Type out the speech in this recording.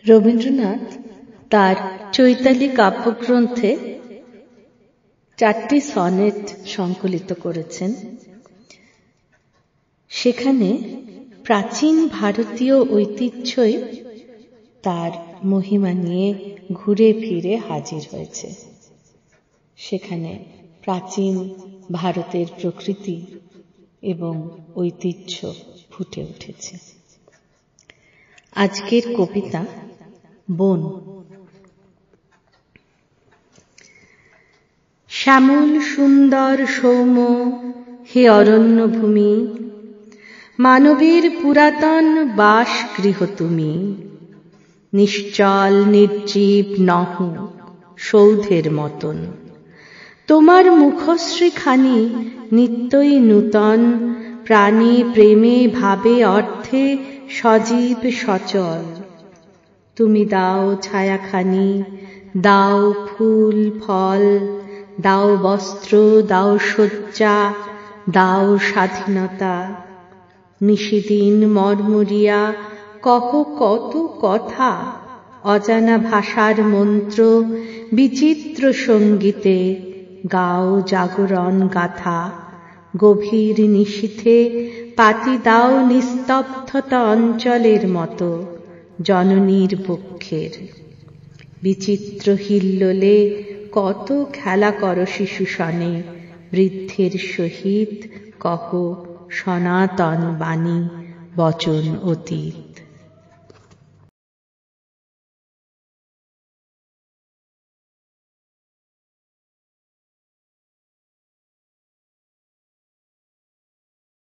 রবীন্দ্রনাথ তার চৈতালি কাব্যগ্রন্থে 4টি সনেট সংকলিত করেছেন। সেখানে প্রাচীন ভারতীয় ঐতিহ্যই তার মহিমা নিয়ে ঘুরে ফিরে হাজির হয়েছে। সেখানে প্রাচীন ভারতের প্রকৃতি এবং ঐতিহ্য ফুটে উঠেছে। আজকের কবিতা বন। শ্যামল সুন্দর সৌম্য হে অরণ্যভূমি, মানবের পুরাতন বাসগৃহ তুমি। নিশ্চল নির্জীব নহ সৌধের মতন, তোমার মুখশ্রীখানি নিত্যই নূতন। প্রাণী প্রেমে ভাবে অর্থে সজীব সচল। তুমি দাও ছায়াখানি, দাও ফুল ফল, দাও বস্ত্র, দাও শয্যা, দাও স্বাধীনতা। নিশিদিন মর্মরিয়া কহ কত কথা, অজানা ভাষার মন্ত্র বিচিত্র সঙ্গীতে গাও জাগরণ গাথা। গভীর নিশীথে পাতি দাও নিস্তব্ধতা অঞ্চলের মতো জননীর পক্ষের। বিচিত্র হিল্লোলে কত খেলা করো শিশু সনে, বৃদ্ধের সহিত কহ সনাতন বাণী বচন অতীত।